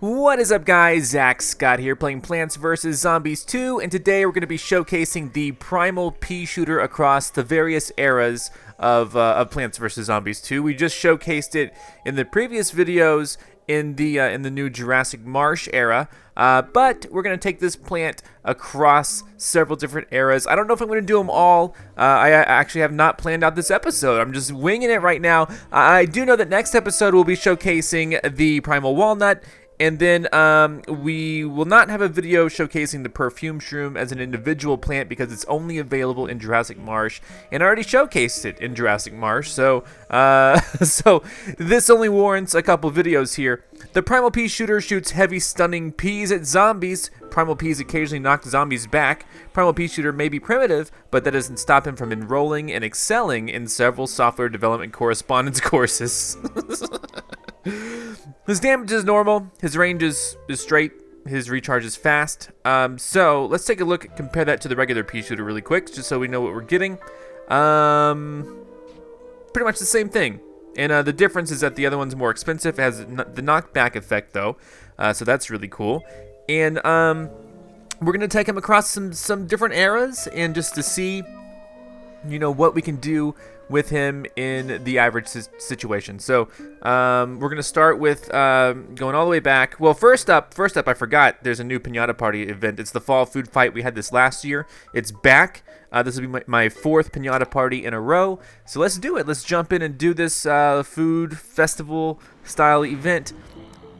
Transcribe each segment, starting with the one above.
What is up, guys? Zach Scott here playing Plants vs. Zombies 2, and today we're going to be showcasing the Primal Peashooter across the various eras of Plants vs. Zombies 2. We just showcased it in the previous videos in the new Jurassic Marsh era, but we're going to take this plant across several different eras. I don't know if I'm going to do them all. I actually have not planned out this episode. I'm just winging it right now. I do know that next episode we'll be showcasing the Primal Walnut. And then we will not have a video showcasing the perfume shroom as an individual plant because it's only available in Jurassic Marsh, and I already showcased it in Jurassic Marsh, so so this only warrants a couple videos here. The Primal Peashooter shoots heavy stunning peas at zombies. Primal peas occasionally knock zombies back. Primal Peashooter may be primitive, but that doesn't stop him from enrolling and excelling in several software development correspondence courses. His damage is normal, his range is straight, his recharge is fast. So let's take a look, compare that to the regular Peashooter really quick, just so we know what we're getting. Pretty much the same thing. And the difference is that the other one's more expensive. It has the knockback effect though, so that's really cool. And we're gonna take him across some different eras, and just to see, you know, what we can do with him in the average situation. So we're gonna start with going all the way back. Well, first up, I forgot. There's a new Pinata Party event. It's the Fall Food Fight. We had this last year. It's back. This will be my fourth Pinata Party in a row. So let's do it. Let's jump in and do this food festival style event.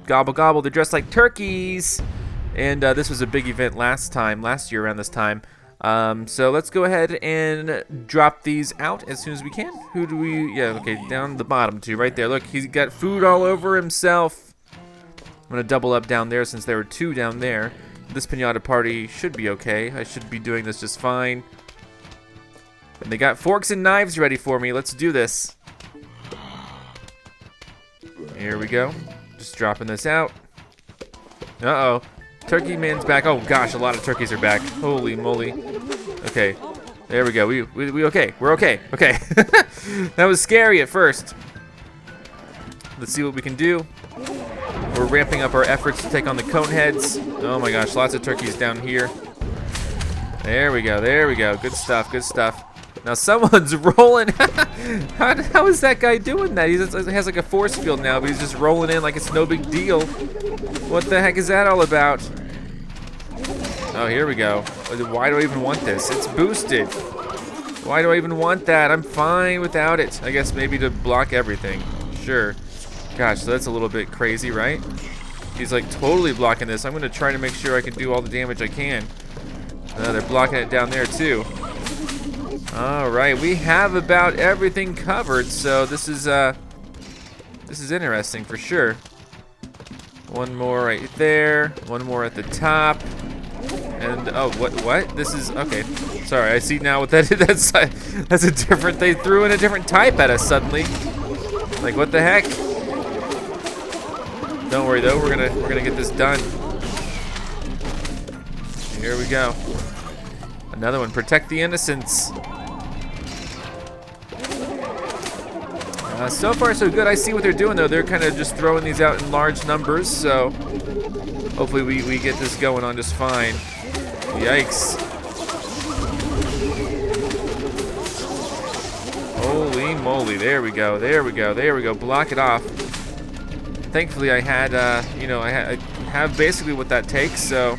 Gobble gobble. They're dressed like turkeys. And this was a big event last year around this time. So let's go ahead and drop these out as soon as we can. Who do we, yeah, okay, down the bottom two, right there. Look, he's got food all over himself. I'm gonna double up down there since there were two down there. This Pinata Party should be okay. I should be doing this just fine. And they got forks and knives ready for me. Let's do this. Here we go. Just dropping this out. Uh-oh. Turkey man's back. Oh gosh, a lot of turkeys are back. Holy moly. Okay, there we go. We okay. We're okay. Okay. That was scary at first. Let's see what we can do. We're ramping up our efforts to take on the cone heads. Oh my gosh, lots of turkeys down here. There we go. There we go. Good stuff. Good stuff. Now someone's rolling. How is that guy doing that? He has like a force field now, but he's just rolling in like it's no big deal. What the heck is that all about? Oh, here we go. Why do I even want this? It's boosted. Why do I even want that? I'm fine without it. I guess maybe to block everything. Sure. Gosh, so that's a little bit crazy, right? He's like totally blocking this. I'm going to try to make sure I can do all the damage I can. They're blocking it down there too. All right, we have about everything covered, so this is interesting for sure. One more right there, one more at the top, and oh, what? This is okay. Sorry, I see now what that is. That's a different. They threw in a different type at us suddenly. Like what the heck? Don't worry though, we're gonna get this done. Here we go. Another one. Protect the innocents. So far so good. I see what they're doing though. They're kind of just throwing these out in large numbers, so hopefully we get this going on just fine. Yikes. Holy moly. There we go. There we go. There we go. Block it off. Thankfully I had, you know, I have basically what that takes, so.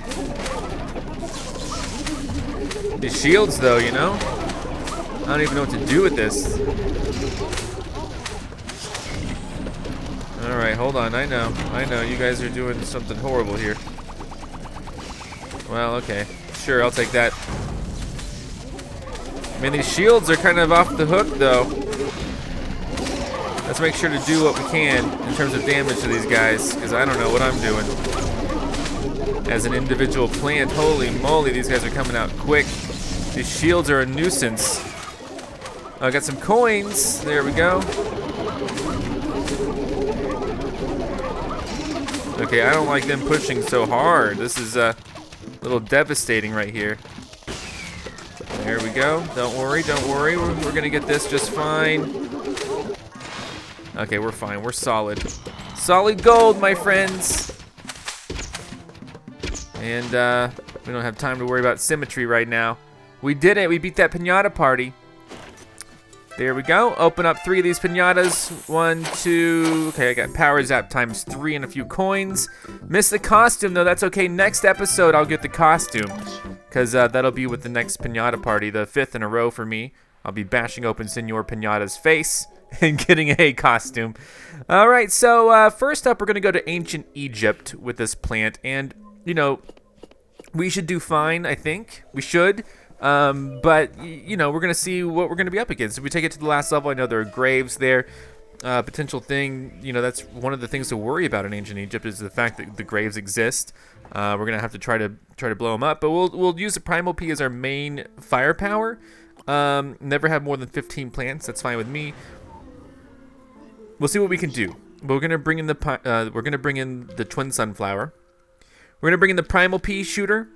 These shields though, you know. I don't even know what to do with this. Alright, hold on. I know. You guys are doing something horrible here. Well, okay. Sure, I'll take that. I mean, these shields are kind of off the hook, though. Let's make sure to do what we can in terms of damage to these guys, because I don't know what I'm doing. As an individual plant, holy moly, these guys are coming out quick. These shields are a nuisance. I got some coins. There we go. Okay, I don't like them pushing so hard. This is a little devastating right here. There we go. Don't worry, don't worry. We're gonna get this just fine. Okay, we're fine. We're solid. Solid gold, my friends. And we don't have time to worry about symmetry right now. We did it. We beat that pinata party. There we go. Open up 3 of these pinatas. 1, 2. Okay, I got power zap times 3 and a few coins. Missed the costume, though. That's okay. Next episode, I'll get the costume. Because that'll be with the next pinata party. The 5th in a row for me. I'll be bashing open Senor Pinata's face and getting a costume. All right, so first up, we're going to go to ancient Egypt with this plant. And, you know, we should do fine, I think. We should. But, you know, we're going to see what we're going to be up against. If we take it to the last level, I know there are graves there. Potential thing, you know, that's one of the things to worry about in ancient Egypt is the fact that the graves exist. We're going to have to try to blow them up. But we'll use the Primal P as our main firepower. Never have more than 15 plants. That's fine with me. We'll see what we can do. We're gonna bring in the twin sunflower. We're gonna bring in the Primal Peashooter.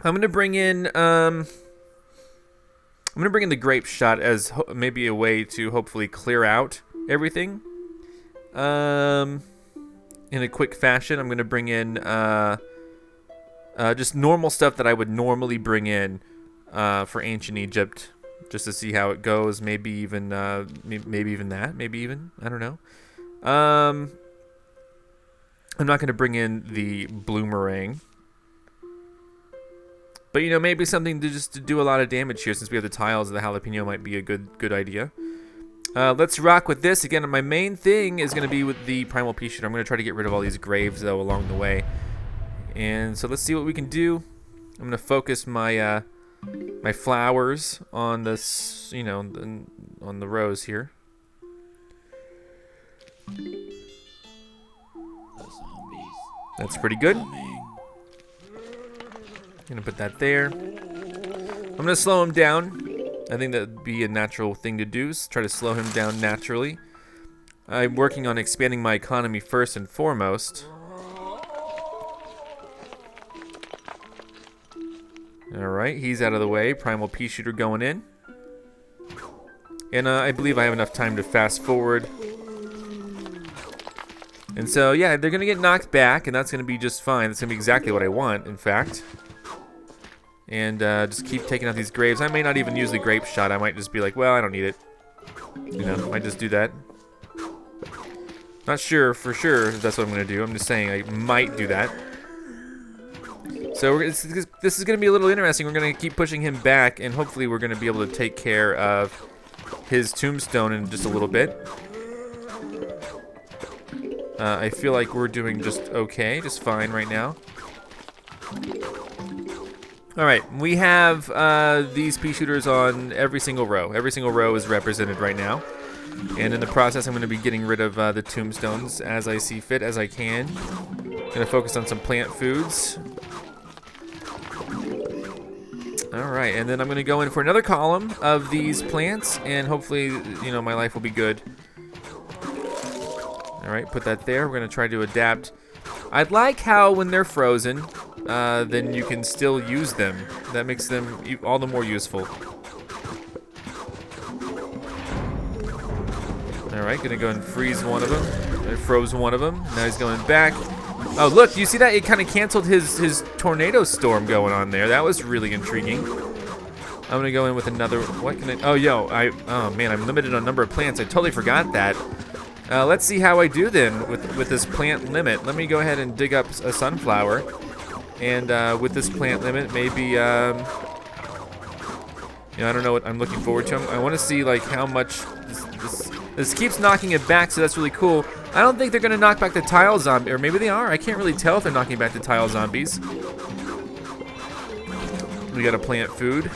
I'm gonna bring in the grape shot as maybe a way to hopefully clear out everything. In a quick fashion, I'm gonna bring in just normal stuff that I would normally bring in for ancient Egypt. Just to see how it goes, maybe even I don't know. I'm not going to bring in the Bloomerang, but you know, maybe something to do a lot of damage here since we have the tiles. The jalapeno might be a good idea. Let's rock with this again. My main thing is going to be with the Primal Peashooter. I'm going to try to get rid of all these graves though along the way, and so let's see what we can do. I'm going to focus my my flowers on this, you know, on the rows here. That's pretty good. Gonna put that there. I'm gonna slow him down. I think that'd be a natural thing to do, is try to slow him down naturally. I'm working on expanding my economy first and foremost. Alright, he's out of the way. Primal Peashooter going in. And I believe I have enough time to fast forward. And so, yeah, they're going to get knocked back, and that's going to be just fine. That's going to be exactly what I want, in fact. And just keep taking out these graves. I may not even use the grape shot. I might just be like, well, I don't need it. You know, I might just do that. Not sure for sure if that's what I'm going to do. I'm just saying I might do that. So this is going to be a little interesting. We're going to keep pushing him back, and hopefully we're going to be able to take care of his tombstone in just a little bit. I feel like we're doing just okay, just fine right now. Alright, we have these pea shooters on every single row. Every single row is represented right now. And in the process, I'm going to be getting rid of the tombstones as I see fit, as I can. Going to focus on some plant foods. Alright, and then I'm going to go in for another column of these plants, and hopefully, you know, my life will be good. Alright, put that there. We're going to try to adapt. I like how when they're frozen, then you can still use them. That makes them all the more useful. Alright, going to go and freeze one of them. I froze one of them. Now he's going back. Oh, look, do you see that? It kind of canceled his tornado storm going on there. That was really intriguing. I'm going to go in with another... What can I... Oh, man, I'm limited on number of plants. I totally forgot that. Let's see how I do then with this plant limit. Let me go ahead and dig up a sunflower. And with this plant limit, maybe... you know, I don't know what I'm looking forward to. I want to see, like, how much... This keeps knocking it back, so that's really cool. I don't think they're going to knock back the tile zombie, or maybe they are. I can't really tell if they're knocking back the tile zombies. We got to plant food.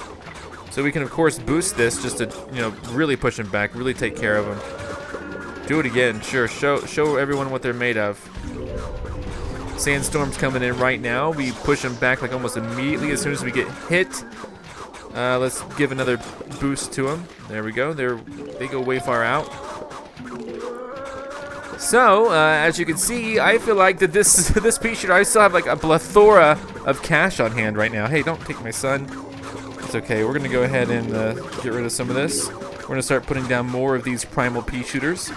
So we can, of course, boost this just to, you know, really push them back, really take care of them. Do it again, sure. Show everyone what they're made of. Sandstorm's coming in right now. We push them back like almost immediately as soon as we get hit. Let's give another boost to them. There we go. They go way far out. So, as you can see, I feel like that this pea shooter, I still have like a plethora of cash on hand right now. Hey, don't take my son. It's okay. We're going to go ahead and get rid of some of this. We're going to start putting down more of these Primal Peashooters.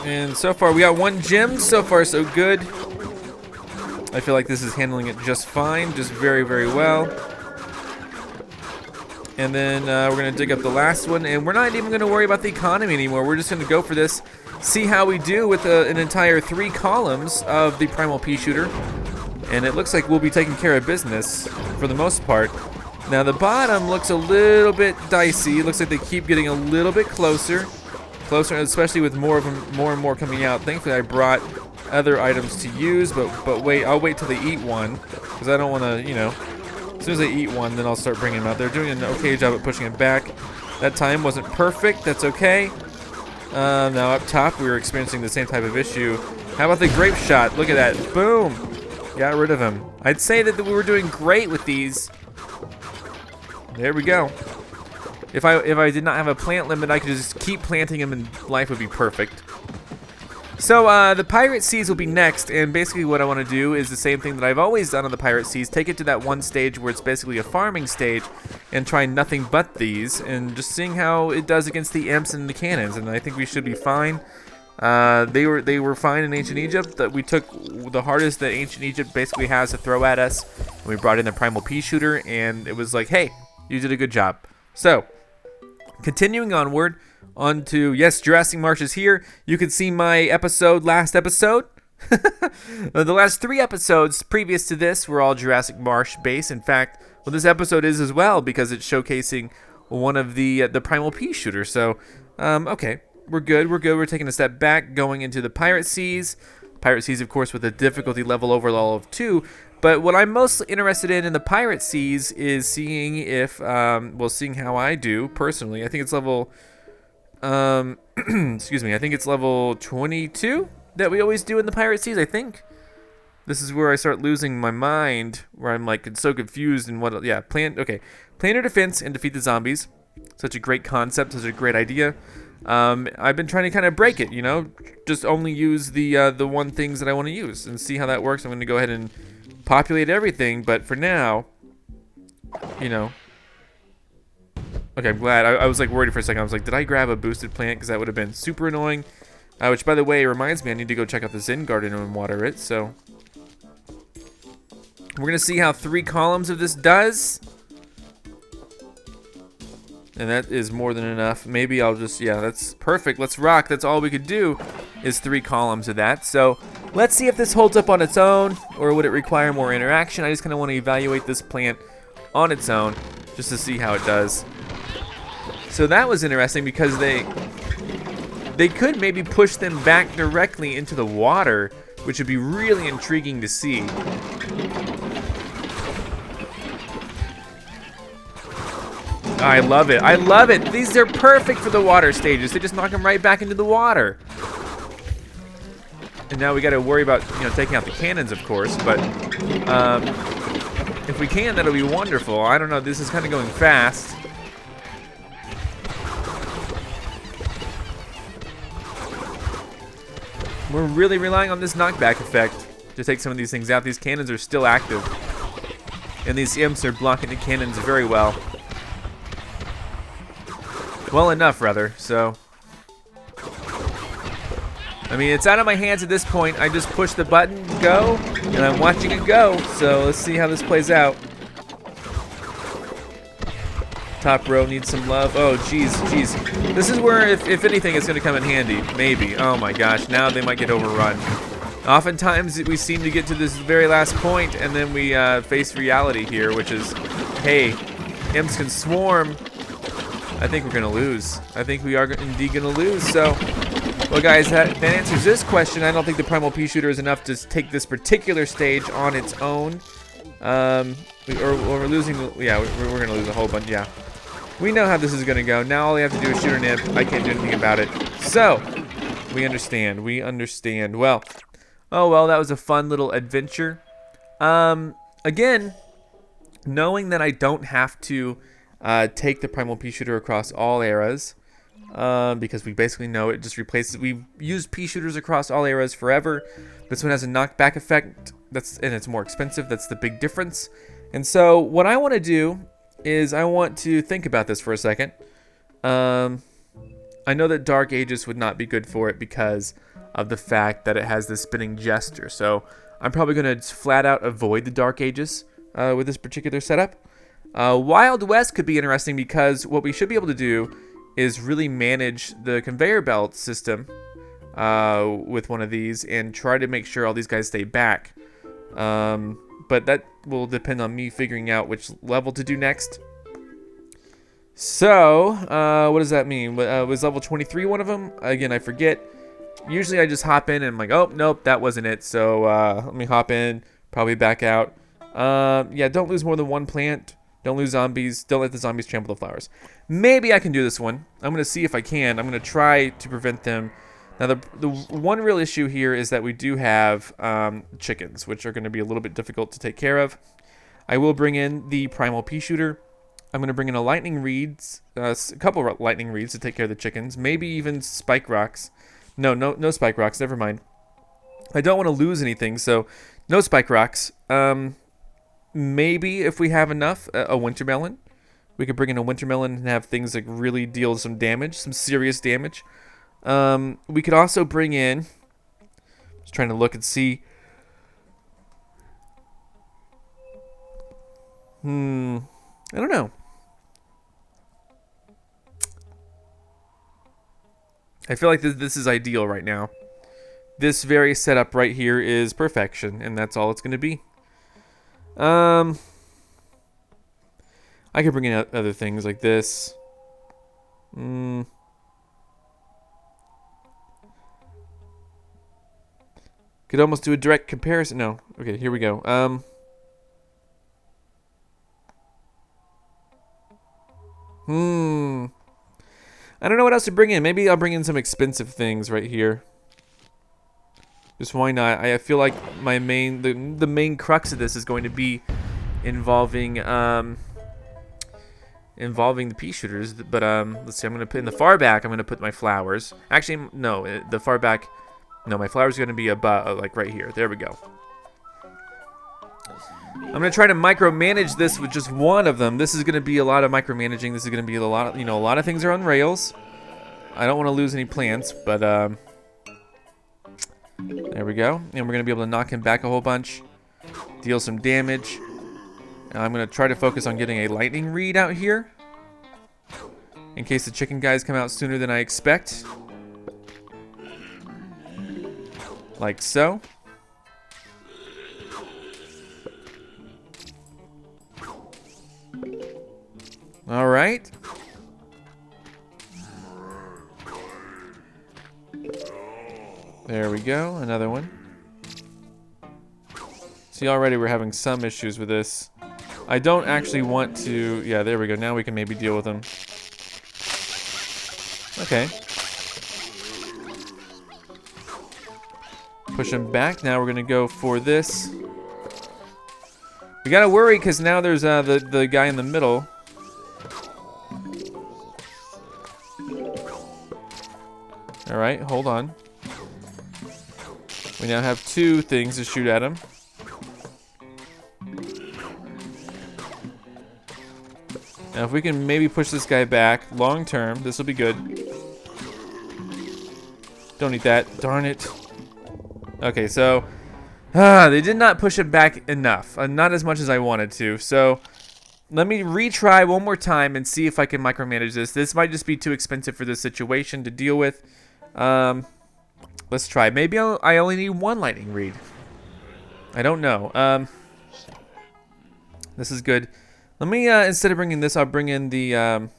And so far, we got 1 gem. So far, so good. I feel like this is handling it just fine. Just very, very well. And then we're going to dig up the last one. And we're not even going to worry about the economy anymore. We're just going to go for this. See how we do with an entire 3 columns of the Primal Peashooter. And it looks like we'll be taking care of business for the most part. Now the bottom looks a little bit dicey. It looks like they keep getting a little bit closer, especially with more and more coming out. Thankfully, I brought other items to use, but wait, I'll wait till they eat one, because I don't want to, you know, as soon as they eat one, then I'll start bringing them out. They're doing an okay job at pushing it back. That time wasn't perfect. That's okay. Now up top, we were experiencing the same type of issue. How about the grape shot? Look at that. Boom. Got rid of him. I'd say that we were doing great with these. There we go. If I did not have a plant limit, I could just keep planting them and life would be perfect. So the Pirate Seas will be next, and basically what I want to do is the same thing that I've always done on the Pirate Seas. Take it to that one stage where it's basically a farming stage and try nothing but these, and just seeing how it does against the imps and the cannons, and I think we should be fine. They were fine in Ancient Egypt. That we took the hardest that Ancient Egypt basically has to throw at us, and we brought in the Primal Peashooter, and it was like, hey, you did a good job. So, continuing onward, onto, yes, Jurassic Marsh is here. You can see my last episode. The last 3 episodes previous to this were all Jurassic Marsh based. In fact, well, this episode is as well, because it's showcasing one of the Primal Peashooter. So, okay, we're good. We're taking a step back, going into the Pirate Seas. Pirate Seas, of course, with a difficulty level overall of 2. But what I'm most interested in the Pirate Seas is seeing if, seeing how I do personally. I think it's level, excuse me, I think it's level 22 that we always do in the Pirate Seas, I think. This is where I start losing my mind, where I'm like so confused and what, yeah, plan your defense and defeat the zombies. Such a great concept, such a great idea. I've been trying to kind of break it, you know, just only use the one things that I want to use and see how that works. I'm going to go ahead and populate everything, but for now, you know, okay, I'm glad. I was like worried for a second. I was like, did I grab a boosted plant? Because that would have been super annoying. Which, by the way, reminds me I need to go check out the Zen Garden and water it. So we're gonna see how 3 columns of this does, and that is more than enough. Maybe I'll just, yeah, that's perfect. Let's rock. That's all we could do is 3 columns of that. So let's see if this holds up on its own, or would it require more interaction. I just kind of want to evaluate this plant on its own just to see how it does. So that was interesting, because they could maybe push them back directly into the water, which would be really intriguing to see. I love it. I love it. These are perfect for the water stages. They just knock them right back into the water. And now we got to worry about, you know, taking out the cannons, of course. But if we can, that'll be wonderful. I don't know. This is kind of going fast. We're really relying on this knockback effect to take some of these things out. These cannons are still active, and these imps are blocking the cannons very well. Well enough, rather. So, I mean, it's out of my hands at this point. I just push the button, go, and I'm watching it go. So let's see how this plays out. Top row needs some love. Oh, jeez. This is where, if anything, it's going to come in handy. Maybe. Oh, my gosh. Now they might get overrun. Oftentimes, we seem to get to this very last point, and then we face reality here, which is, hey, imps can swarm. I think we're going to lose. I think we are indeed going to lose. So, well, guys, that answers this question. I don't think the Primal Peashooter is enough to take this particular stage on its own. We're losing. Yeah, we're going to lose a whole bunch. Yeah. We know how this is going to go. Now all we have to do is shoot an imp. I can't do anything about it. So, we understand. We understand. Well, oh well, that was a fun little adventure. Again, knowing that I don't have to take the Primal Peashooter across all eras, because we basically know it just replaces. We've used Peashooters across all eras forever. This one has a knockback effect. And it's more expensive. That's the big difference. And so what I want to do is I want to think about this for a second. I know that Dark Aegis would not be good for it because of the fact that it has the spinning jester. So I'm probably going to flat out avoid the Dark Aegis with this particular setup. Wild West could be interesting because what we should be able to do is really manage the conveyor belt system with one of these and try to make sure all these guys stay back. But that will depend on me figuring out which level to do next. So, what does that mean? Was level 23 one of them? Again, I forget. Usually I just hop in and I'm like, oh, nope, that wasn't it. So, let me hop in, probably back out. Yeah, don't lose more than one plant. Don't lose zombies. Don't let the zombies trample the flowers. Maybe I can do this one. I'm going to see if I can. I'm going to try to prevent them. Now, the one real issue here is that we do have chickens, which are going to be a little bit difficult to take care of. I will bring in the Primal Peashooter. I'm going to bring in a Lightning Reeds, a couple of Lightning Reeds to take care of the chickens. Maybe even Spike Rocks. No Spike Rocks. Never mind. I don't want to lose anything, so no Spike Rocks. Maybe if we have enough, a Winter Melon. We could bring in a Winter Melon and have things like really deal some damage, some serious damage. We could also bring in, just trying to look and see. I don't know. I feel like this is ideal right now. This very setup right here is perfection, and that's all it's going to be. I could bring in other things like this. Could almost do a direct comparison. No. Okay, here we go. I don't know what else to bring in. Maybe I'll bring in some expensive things right here. Just why not? I feel like my the main crux of this is going to be involving involving the pea shooters. But let's see. I'm gonna put in the far back. I'm gonna put my flowers. Actually, no. The far back. No, my flowers are gonna be about like right here. There we go. I'm gonna try to micromanage this with just one of them. This is gonna be a lot of micromanaging. This is gonna be a lot of, a lot of things are on rails. I don't want to lose any plants, but there we go. And we're gonna be able to knock him back a whole bunch, deal some damage. And I'm gonna try to focus on getting a lightning reed out here, in case the chicken guys come out sooner than I expect. Like so. All right. There we go. Another one. See, already we're having some issues with this. I don't actually want to... Yeah, there we go. Now we can maybe deal with them. Okay. Push him back. Now we're going to go for this. We got to worry because now there's the guy in the middle. All right, hold on. We now have two things to shoot at him. Now, if we can maybe push this guy back long term, this will be good. Don't need that. Darn it. Okay, so they did not push it back enough. Not as much as I wanted to. So let me retry one more time and see if I can micromanage this. This might just be too expensive for this situation to deal with. Let's try. Maybe I only need one lightning reed. I don't know. This is good. Let me instead of bringing this, I'll bring in the.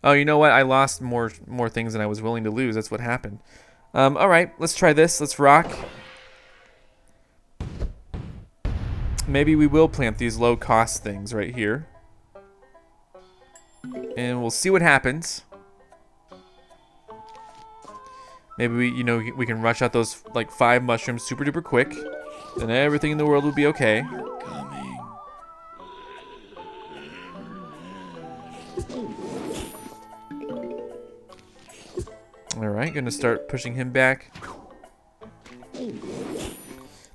Oh, you know what? I lost more things than I was willing to lose. That's what happened. All right, let's try this. Let's rock. Maybe we will plant these low-cost things right here, and we'll see what happens. Maybe we can rush out those like 5 mushrooms super duper quick, then everything in the world will be okay. All right, gonna start pushing him back.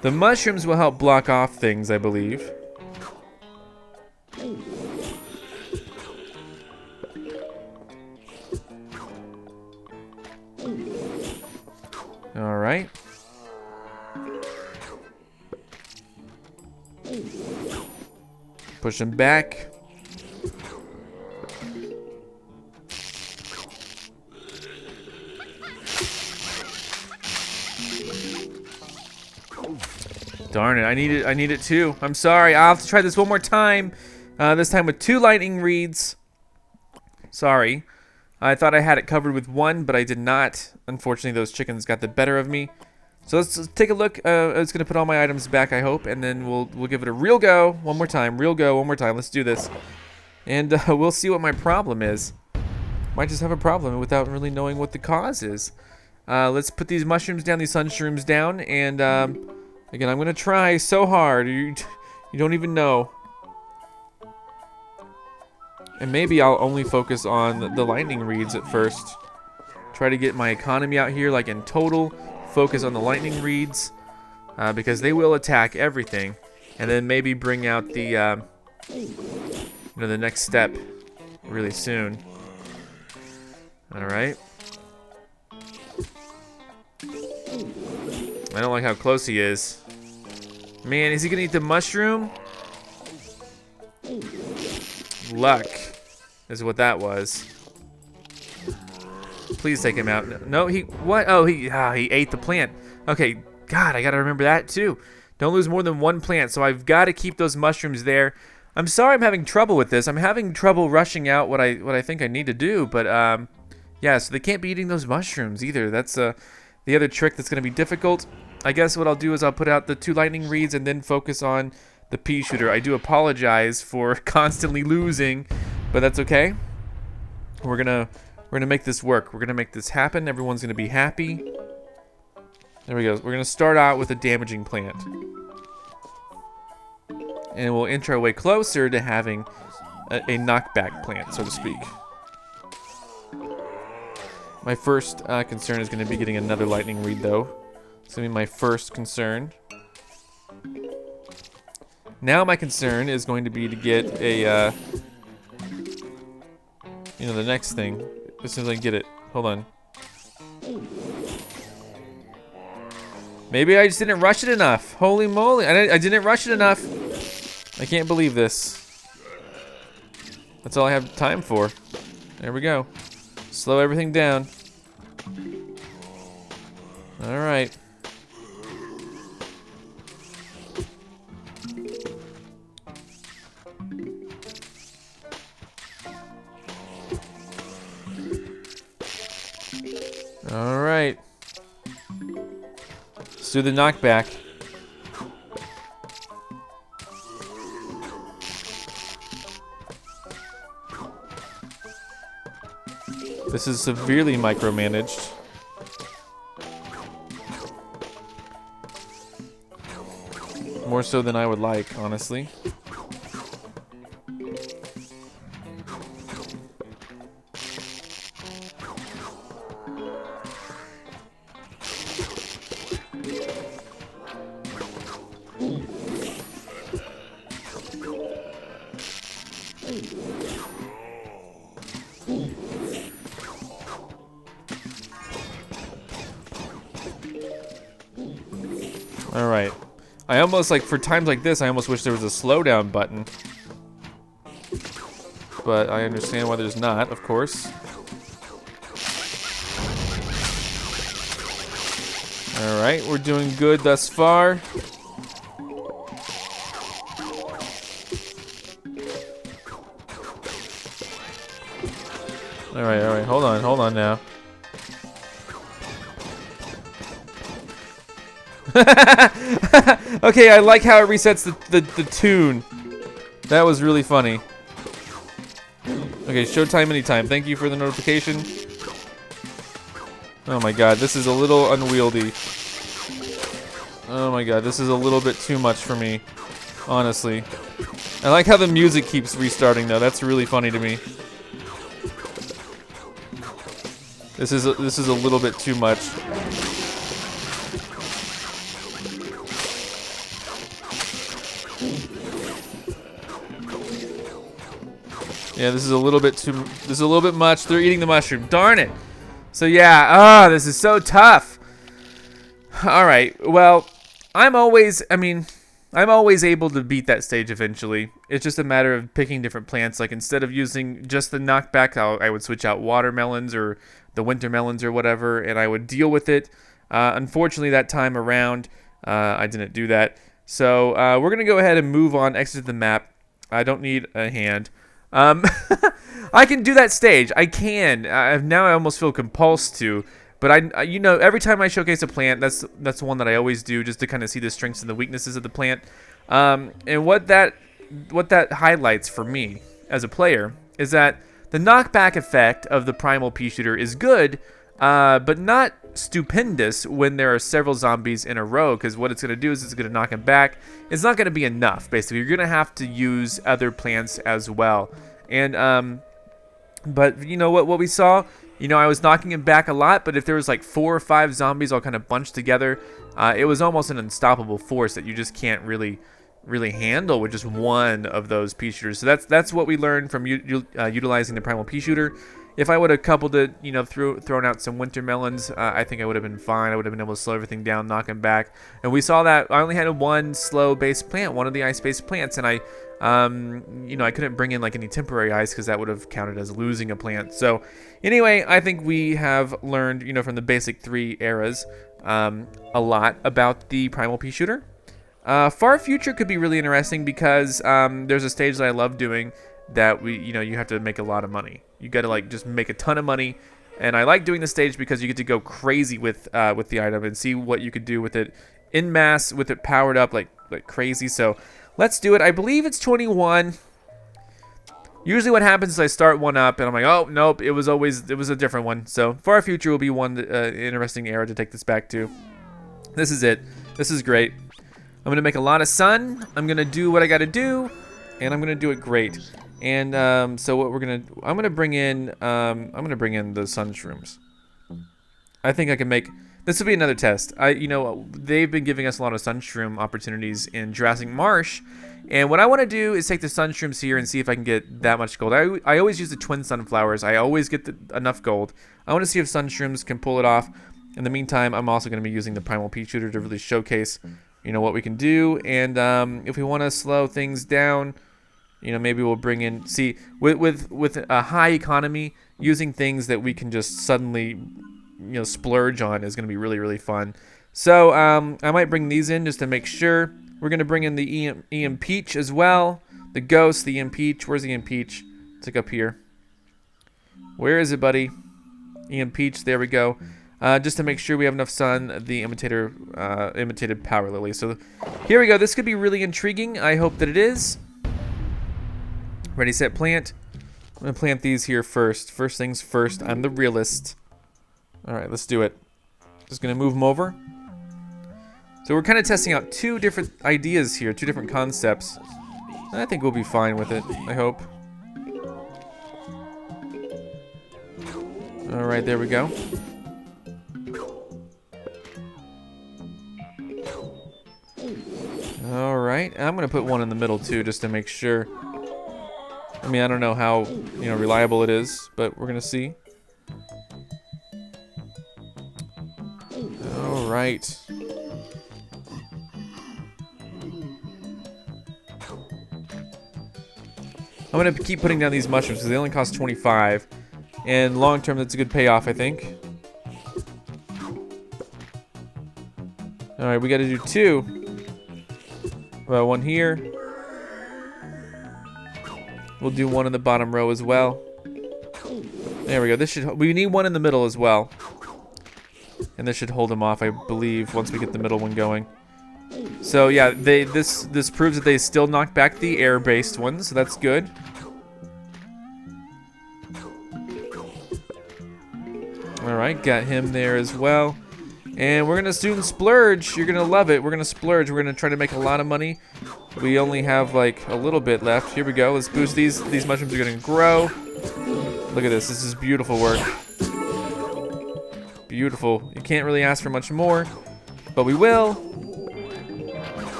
The mushrooms will help block off things, I believe. Push him back. Darn it, I need it too. I'm sorry, I'll have to try this one more time. This time with 2 lightning reeds. Sorry. I thought I had it covered with 1, but I did not. Unfortunately, those chickens got the better of me. So let's take a look. I was gonna put all my items back, I hope, and then we'll give it a real go one more time. Real go one more time. Let's do this, and we'll see what my problem is. Might just have a problem without really knowing what the cause is. Let's put these mushrooms down, these sunshrooms down, and again, I'm gonna try so hard. You don't even know. And maybe I'll only focus on the lightning reeds at first. Try to get my economy out here, like in total. Focus on the lightning reeds, because they will attack everything. And then maybe bring out the, the next step really soon. Alright. I don't like how close he is. Man, is he gonna eat the mushroom? Luck is what that was. Please take him out. No, what? Oh, he ate the plant. Okay, God, I gotta remember that too. Don't lose more than 1 plant, so I've got to keep those mushrooms there. I'm sorry I'm having trouble with this. I'm having trouble rushing out what I think I need to do, but yeah, so they can't be eating those mushrooms either. That's the other trick that's gonna be difficult. I guess what I'll do is I'll put out the 2 lightning reeds and then focus on the pea shooter. I do apologize for constantly losing, but that's okay. We're gonna make this work. We're gonna make this happen. Everyone's gonna be happy. There we go. We're gonna start out with a damaging plant, and we'll inch our way closer to having a knockback plant, so to speak. My first concern is gonna be getting another lightning reed, though. It's gonna be my first concern. Now my concern is going to be to get a, the next thing. As soon as I can get it. Hold on. Maybe I just didn't rush it enough. Holy moly. I didn't rush it enough. I can't believe this. That's all I have time for. There we go. Slow everything down. Alright. Alright. Let's do the knockback. This is severely micromanaged. More so than I would like, honestly. Alright. I almost, for times like this, I almost wish there was a slowdown button. But I understand why there's not, of course. Alright, we're doing good thus far. Alright, hold on now. Okay, I like how it resets the tune. That was really funny. Okay, showtime anytime. Thank you for the notification. Oh my god, this is a little unwieldy. Oh my god, this is a little bit too much for me, honestly. I like how the music keeps restarting though. That's really funny to me. This is a little bit too much. Yeah, this is a little bit much. They're eating the mushroom. Darn it. So yeah, this is so tough. All right. Well, I'm I'm always able to beat that stage eventually. It's just a matter of picking different plants. Like instead of using just the knockback, I would switch out watermelons or the winter melons or whatever, and I would deal with it. Unfortunately, that time around, I didn't do that. So we're going to go ahead and move on, exit the map. I don't need a hand. I can do that stage. I can. Now I almost feel compulsed to. But every time I showcase a plant, that's one that I always do, just to kind of see the strengths and the weaknesses of the plant. And what that highlights for me as a player is that the knockback effect of the Primal Peashooter is good, but not stupendous when there are several zombies in a row. Because what it's going to do is it's going to knock them back. It's not going to be enough. Basically, you're going to have to use other plants as well. And but you know what we saw. I was knocking him back a lot, but if there was like 4 or 5 zombies all kind of bunched together, it was almost an unstoppable force that you just can't really handle with just one of those pea shooters. So that's what we learned from utilizing the Primal Peashooter. If I would have coupled it, thrown out some winter melons, I think I would have been fine. I would have been able to slow everything down, knock him back. And we saw that I only had one slow-based plant, one of the ice-based plants, and I couldn't bring in like any temporary ice because that would have counted as losing a plant. So anyway, I think we have learned, from the basic 3 eras, a lot about the Primal Peashooter. Far Future could be really interesting because there's a stage that I love doing that you have to make a lot of money. You got to like just make a ton of money, and I like doing the stage because you get to go crazy with the item and see what you could do with it in mass, with it powered up like crazy. So let's do it. I believe it's 21. Usually what happens is I start one up and I'm like, oh nope, it was a different one. So Far Future will be one interesting era to take this back to. This is it. This is great. I'm gonna make a lot of sun. I'm gonna do what I gotta do, and I'm gonna do it great. And so what I'm gonna bring in the sun shrooms. I think I can make. This will be another test. They've been giving us a lot of sunshroom opportunities in Jurassic Marsh, and what I want to do is take the sunshrooms here and see if I can get that much gold. I always use the twin sunflowers. I always get enough gold. I want to see if sunshrooms can pull it off. In the meantime, I'm also going to be using the Primal Peashooter to really showcase, what we can do. And if we want to slow things down, maybe we'll bring in. See, with a high economy, using things that we can just suddenly splurge on is going to be really, really fun. So I might bring these in just to make sure. We're going to bring in the EM Peach as well. The Ghost, the EM Peach. Where's the EM Peach? It's like up here. Where is it, buddy? EM Peach, there we go. Just to make sure we have enough sun, the imitated Power Lily. So here we go. This could be really intriguing. I hope that it is. Ready, set, plant. I'm going to plant these here first. First things first. I'm the realist. Alright, let's do it. Just going to move them over. So we're kind of testing out 2 different ideas here, 2 different concepts. And I think we'll be fine with it, I hope. Alright, there we go. Alright, I'm going to put one in the middle too, just to make sure. I mean, I don't know how, reliable it is, but we're going to see. Alright. I'm going to keep putting down these mushrooms because they only cost 25. And long term, that's a good payoff, I think. Alright, we got to do 2. Well, one here. We'll do one in the bottom row as well. There we go. We need one in the middle as well. And this should hold them off, I believe, once we get the middle one going. So yeah, this proves that they still knock back the air-based ones, so that's good. Alright, got him there as well. And we're gonna soon splurge. You're gonna love it. We're gonna splurge. We're gonna try to make a lot of money. We only have like a little bit left. Here we go. Let's boost these. These mushrooms are gonna grow. Look at this. This is beautiful work. Beautiful. You can't really ask for much more, but we will.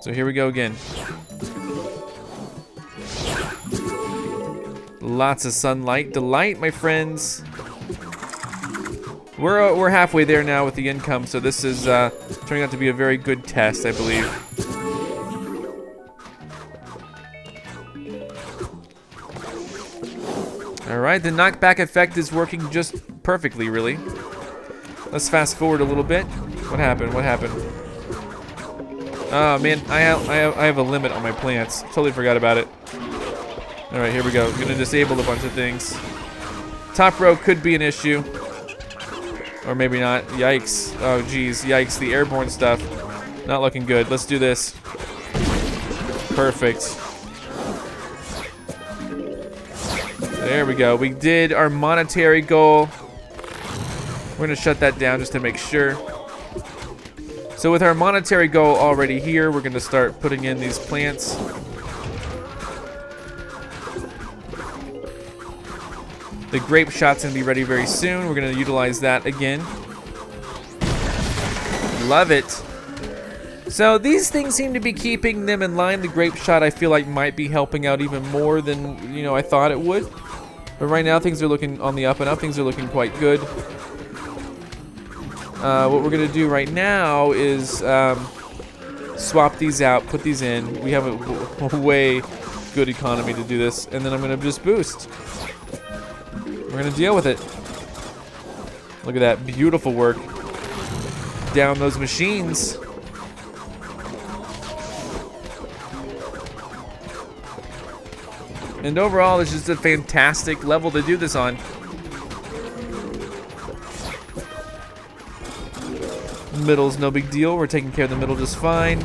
So here we go again. Lots of sunlight. Delight, my friends. We're halfway there now with the income, so this is turning out to be a very good test, I believe. Alright, the knockback effect is working just perfectly, really. Let's fast forward a little bit. What happened? What happened? Oh man, I have a limit on my plants. Totally forgot about it. Alright, here we go. I'm gonna disable a bunch of things. Top row could be an issue. Or maybe not. Yikes. Oh geez, yikes. The airborne stuff. Not looking good. Let's do this. Perfect. There we go. We did our monetary goal. We're gonna shut that down just to make sure. So with our monetary goal already here, we're gonna start putting in these plants. The grape shot's gonna be ready very soon. We're gonna utilize that again. Love it. So these things seem to be keeping them in line. The grape shot I feel like might be helping out even more than, you know, I thought it would. But right now things are looking on the up and up. Things are looking quite good. What we're gonna do right now is swap these out, put these in. We have a way good economy to do this, and then I'm gonna just boost. We're gonna deal with it. Look at that beautiful work. Down those machines. And overall, it's just a fantastic level to do this on. Middle's no big deal. We're taking care of the middle just fine.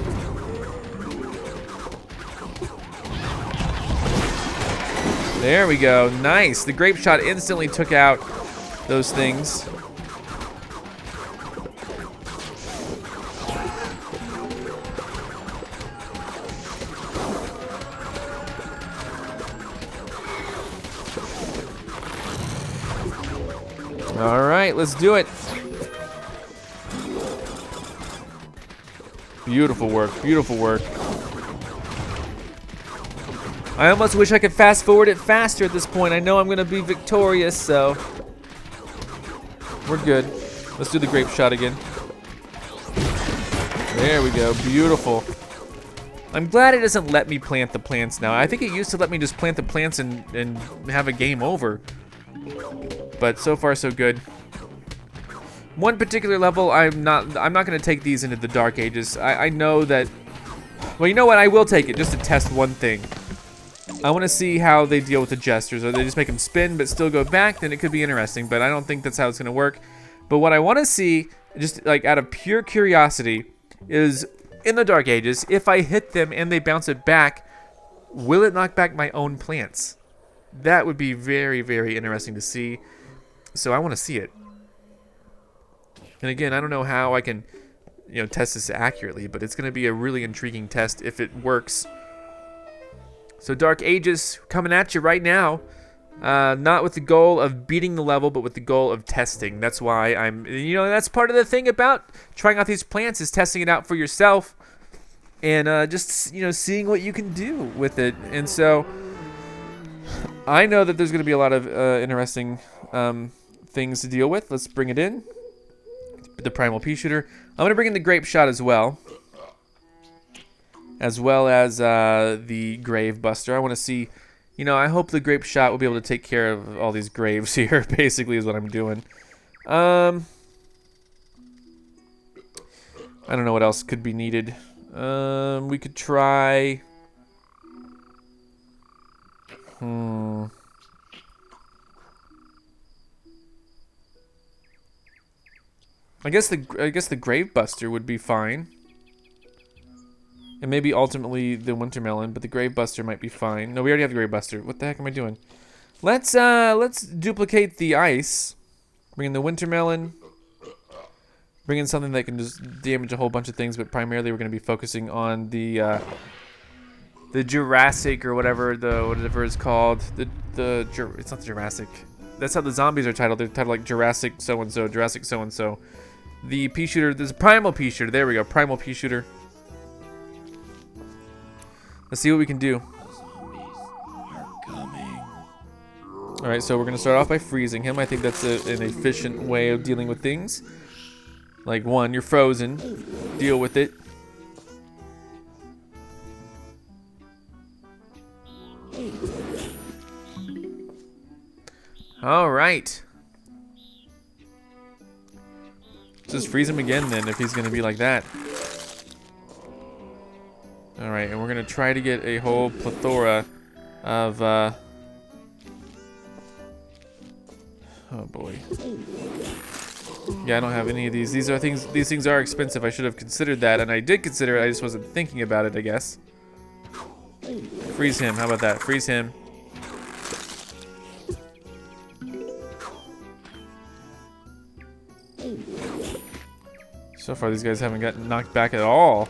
There we go. Nice. The grape shot instantly took out those things. All right, let's do it. Beautiful work, beautiful work. I almost wish I could fast forward it faster at this point. I know I'm gonna be victorious, so we're good. Let's do the grape shot again. There we go, beautiful. I'm glad it doesn't let me plant the plants now. I think it used to let me just plant the plants and have a game over. But so far so good. One particular level, I'm not gonna take these into the Dark Ages. I know that, well, you know what? I will take it just to test one thing. I want to see how they deal with the jesters. Or they just make them spin but still go back, then it could be interesting. But I don't think that's how it's gonna work. But what I want to see, just like out of pure curiosity, is in the Dark Ages, if I hit them and they bounce it back, will it knock back my own plants? That would be very, very interesting to see. So I want to see it. And again, I don't know how I can, you know, test this accurately, but it's going to be a really intriguing test if it works. So Dark Ages coming at you right now. Not with the goal of beating the level, but with the goal of testing. That's why I'm, you know, that's part of the thing about trying out these plants is testing it out for yourself. And just, you know, seeing what you can do with it. And so I know that there's going to be a lot of interesting things to deal with. Let's bring it in. The Primal Peashooter. I'm going to bring in the Grape Shot as well. As well as the Grave Buster. I want to see, you know, I hope the Grape Shot will be able to take care of all these graves here, basically is what I'm doing. I don't know what else could be needed. We could try... I guess the Grave Buster would be fine. And maybe ultimately the Wintermelon, but the Grave Buster might be fine. No, we already have the Grave Buster. What the heck am I doing? Let's duplicate the ice. Bring in the Wintermelon. Bring in something that can just damage a whole bunch of things, but primarily we're going to be focusing on the Jurassic or whatever it's called. It's not the Jurassic. That's how the zombies are titled. They're titled like Jurassic so and so, Jurassic so and so. The Peashooter. There's a Primal Peashooter. There we go. Primal Peashooter. Let's see what we can do. Alright, so we're going to start off by freezing him. I think that's an efficient way of dealing with things. Like, one, you're frozen. Deal with it. Alright. Just freeze him again then if he's going to be like that. Alright, and we're going to try to get a whole plethora of... oh boy. Yeah, I don't have any of these. These things are expensive. I should have considered that, and I did consider it. I just wasn't thinking about it, I guess. Freeze him. How about that? Freeze him. So far, these guys haven't gotten knocked back at all.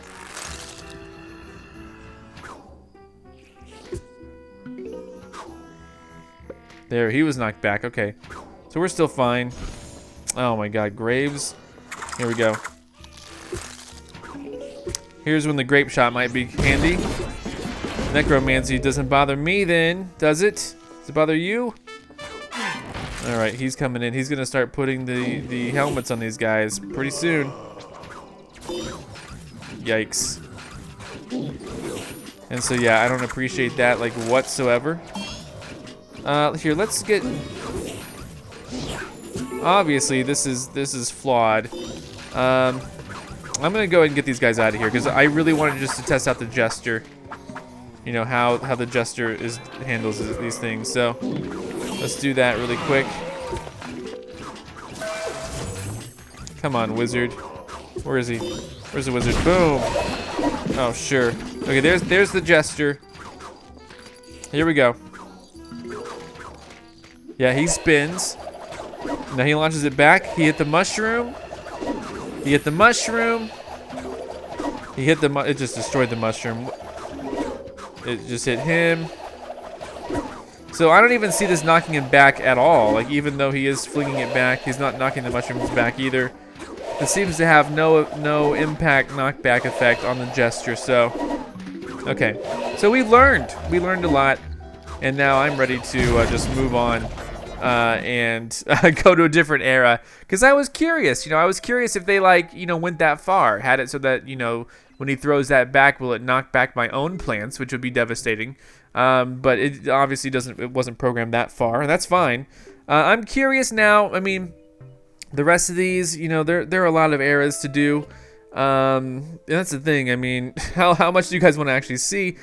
There, he was knocked back. Okay. So we're still fine. Oh my god, graves. Here we go. Here's when the grape shot might be handy. Necromancy doesn't bother me then, does it? Does it bother you? Alright, he's coming in. He's gonna start putting the helmets on these guys pretty soon. Yikes. And so yeah, I don't appreciate that like whatsoever. Here, let's get... Obviously, this is flawed. I'm gonna go ahead and get these guys out of here because I really wanted just to test out the Jester. You know how the Jester handles these things. So let's do that really quick. Come on, wizard. Where is he? Where's the wizard? Boom. Oh sure. Okay, there's the Jester. Here we go. Yeah, he spins. Now he launches it back. He hit the mushroom. He hit the mushroom. He hit the it just destroyed the mushroom. It just hit him. So I don't even see this knocking him back at all. Like even though he is flinging it back, he's not knocking the mushrooms back either. It seems to have no impact knockback effect on the Jester. So okay. So we learned a lot, and now I'm ready to just move on. And go to a different era, because I was curious. I was curious if they went that far, had it so that when he throws that back, will it knock back my own plants, which would be devastating. But it obviously doesn't. It wasn't programmed that far, and that's fine. I'm curious now. I mean, the rest of these, there are a lot of eras to do. And that's the thing. I mean, how much do you guys want to actually see?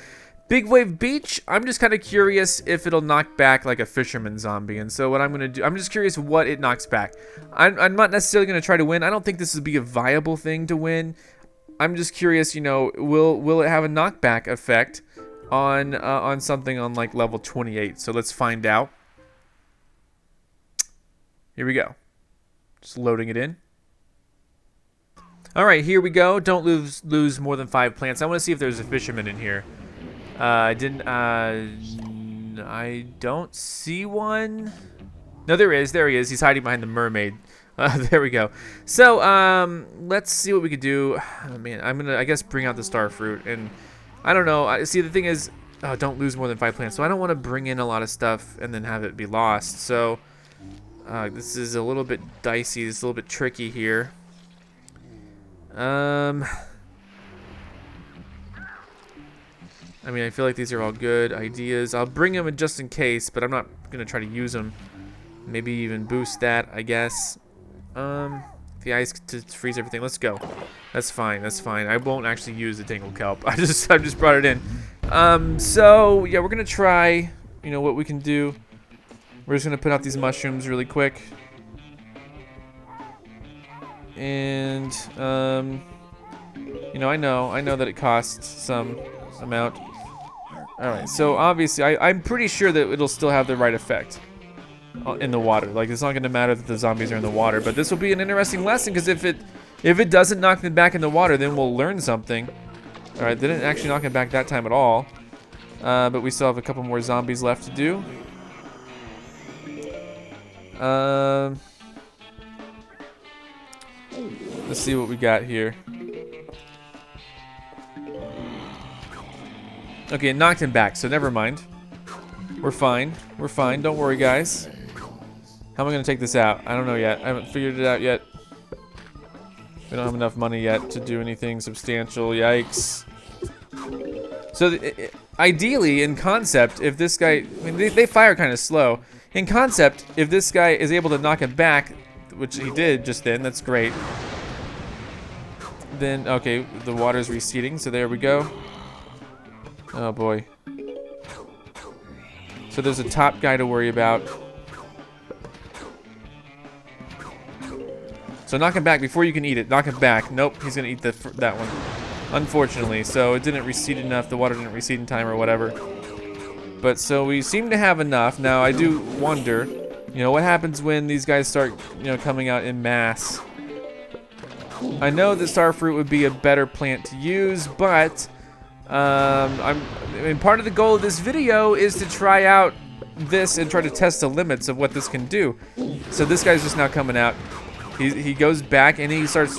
Big Wave Beach, I'm just kind of curious if it'll knock back like a fisherman zombie. And so what I'm going to do, I'm just curious what it knocks back. I'm not necessarily going to try to win. I don't think this would be a viable thing to win. I'm just curious, will it have a knockback effect on something on like level 28? So let's find out. Here we go. Just loading it in. All right, here we go. Don't lose more than 5 plants. I want to see if there's a fisherman in here. I don't see one. No, there is. There he is. He's hiding behind the mermaid. There we go. So, let's see what we could do. Oh, man, I'm gonna, I guess, bring out the star fruit. And I don't know. See, the thing is, don't lose more than 5 plants. So I don't want to bring in a lot of stuff and then have it be lost. So, this is a little bit dicey. It's a little bit tricky here. I mean, I feel like these are all good ideas. I'll bring them in just in case, but I'm not going to try to use them. Maybe even boost that, I guess. The ice to freeze everything. Let's go. That's fine. That's fine. I won't actually use the tangled kelp. I just brought it in. So, yeah, we're going to try, what we can do. We're just going to put out these mushrooms really quick. And, I know that it costs some amount. Alright, so obviously, I'm pretty sure that it'll still have the right effect in the water. Like, it's not going to matter that the zombies are in the water, but this will be an interesting lesson, because if it doesn't knock them back in the water, then we'll learn something. Alright, they didn't actually knock them back that time at all, but we still have a couple more zombies left to do. Let's see what we got here. Okay, it knocked him back, so never mind. We're fine. We're fine. Don't worry, guys. How am I gonna take this out? I don't know yet. I haven't figured it out yet. We don't have enough money yet to do anything substantial. Yikes. So, ideally, in concept, if this guy... I mean, they fire kind of slow. In concept, if this guy is able to knock him back, which he did just then, that's great. Then, okay, the water's receding, so there we go. Oh, boy. So there's a top guy to worry about. So knock him back before you can eat it. Knock him back. Nope, he's gonna eat that one. Unfortunately, so it didn't recede enough. The water didn't recede in time or whatever. But so we seem to have enough. Now I do wonder, you know, what happens when these guys start, you know, coming out in mass. I know that starfruit would be a better plant to use, but I mean, part of the goal of this video is to try out this and try to test the limits of what this can do. So this guy's just now coming out. He goes back and he starts.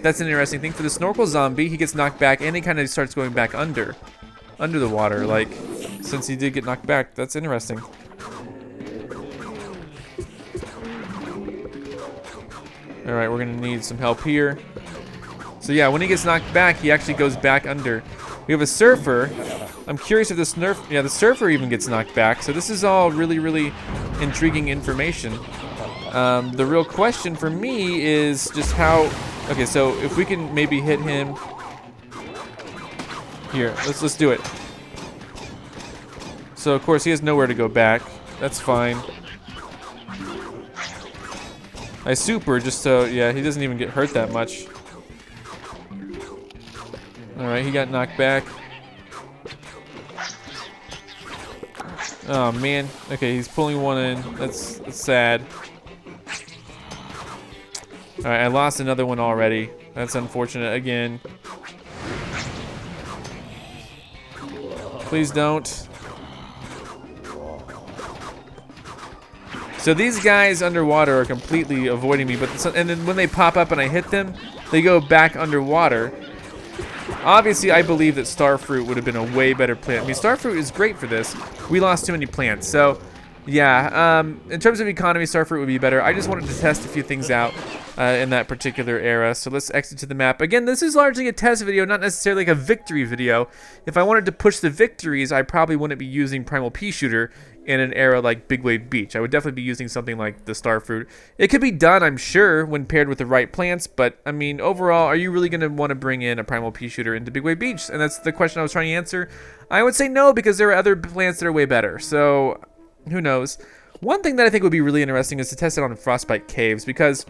That's an interesting thing for the snorkel zombie. He gets knocked back and he kind of starts going back under the water. Like, since he did get knocked back, that's interesting. All right, we're gonna need some help here. So yeah, when he gets knocked back, he actually goes back under. We have a surfer. I'm curious if the surfer even gets knocked back. So this is all really, really intriguing information. The real question for me is just how. Okay, so if we can maybe hit him here, let's do it. So of course he has nowhere to go back. That's fine. I super just so yeah, he doesn't even get hurt that much. All right, he got knocked back. Oh man. Okay, he's pulling one in. That's sad. Alright, I lost another one already. That's unfortunate again. Please don't. So these guys underwater are completely avoiding me, and then when they pop up and I hit them, they go back underwater. Obviously, I believe that starfruit would have been a way better plant. I mean, starfruit is great for this. We lost too many plants, so yeah. In terms of economy, starfruit would be better. I just wanted to test a few things out in that particular era. So let's exit to the map. Again, this is largely a test video, not necessarily like a victory video. If I wanted to push the victories, I probably wouldn't be using Primal Peashooter in an era like Big Wave Beach. I would definitely be using something like the starfruit. It could be done, I'm sure, when paired with the right plants, but I mean, overall, are you really going to want to bring in a Primal Peashooter into Big Wave Beach? And that's the question I was trying to answer. I would say no, because there are other plants that are way better. So who knows? One thing that I think would be really interesting is to test it on Frostbite Caves, because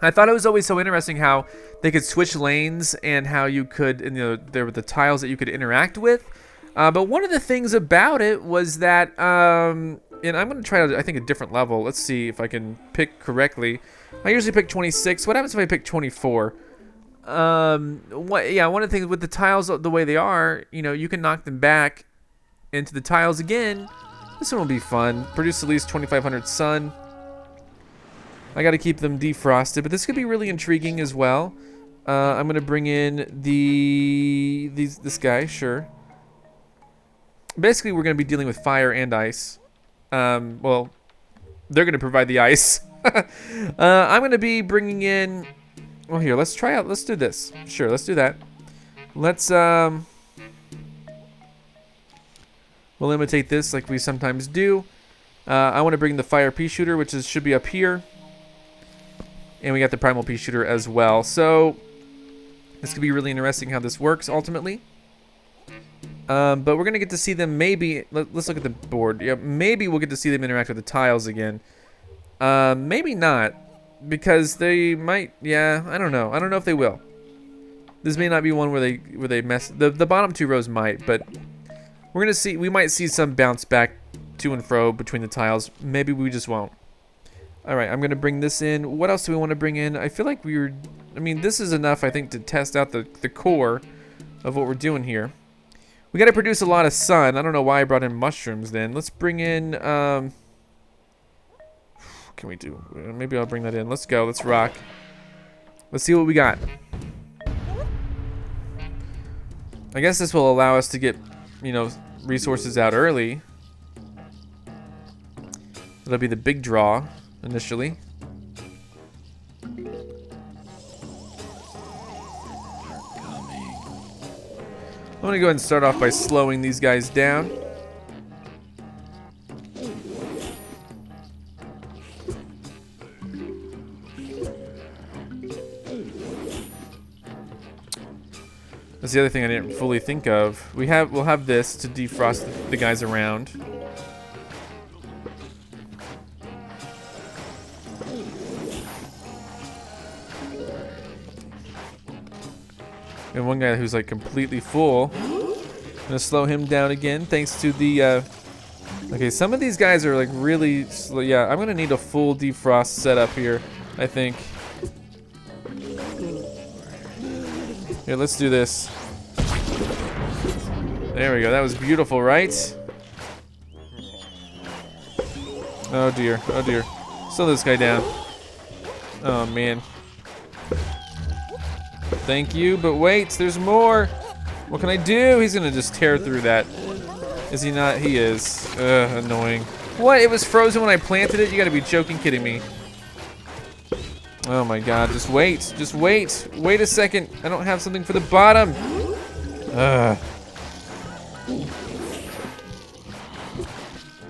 I thought it was always so interesting how they could switch lanes and how you could, you know, there were the tiles that you could interact with. But one of the things about it was that, and I'm going to try, I think, a different level. Let's see if I can pick correctly. I usually pick 26. What happens if I pick 24? One of the things with the tiles the way they are, you know, you can knock them back into the tiles again. This one will be fun. Produce at least 2,500 sun. I got to keep them defrosted, but this could be really intriguing as well. I'm going to bring in this guy, sure. Basically, we're going to be dealing with fire and ice. Well, they're going to provide the ice. I'm going to be bringing in... Well, here, let's try out... Let's do this. Sure, let's do that. Let's, we'll imitate this like we sometimes do. I want to bring the Fire Peashooter, which should be up here. And we got the Primal Peashooter as well. So, this could be really interesting how this works, ultimately. But we're going to get to see them maybe... Let's look at the board. Yeah, maybe we'll get to see them interact with the tiles again. Maybe not. Because they might... Yeah, I don't know. I don't know if they will. This may not be one where they mess... The bottom two rows might, but... We're going to see... We might see some bounce back to and fro between the tiles. Maybe we just won't. Alright, I'm going to bring this in. What else do we want to bring in? I feel like we were... I mean, this is enough, I think, to test out the core of what we're doing here. We got to produce a lot of sun. I don't know why I brought in mushrooms then. Let's bring in... what can we do? Maybe I'll bring that in. Let's go. Let's rock. Let's see what we got. I guess this will allow us to get, you know, resources out early. That'll be the big draw initially. I'm gonna go ahead and start off by slowing these guys down. That's the other thing I didn't fully think of. We'll have this to defrost the guys around. And one guy who's like completely full. I'm gonna slow him down again thanks to the okay, some of these guys are like really slow. Yeah, I'm gonna need a full defrost setup here, I think. Here, let's do this. There we go. That was beautiful, right? Oh dear. Oh dear. Slow this guy down. Oh man. Thank you, but wait, there's more. What can I do? He's gonna just tear through that. Is he not? He is. Ugh, annoying. What? It was frozen when I planted it? You gotta be joking, kidding me. Oh my god, just wait. Just wait. Wait a second. I don't have something for the bottom. Ugh.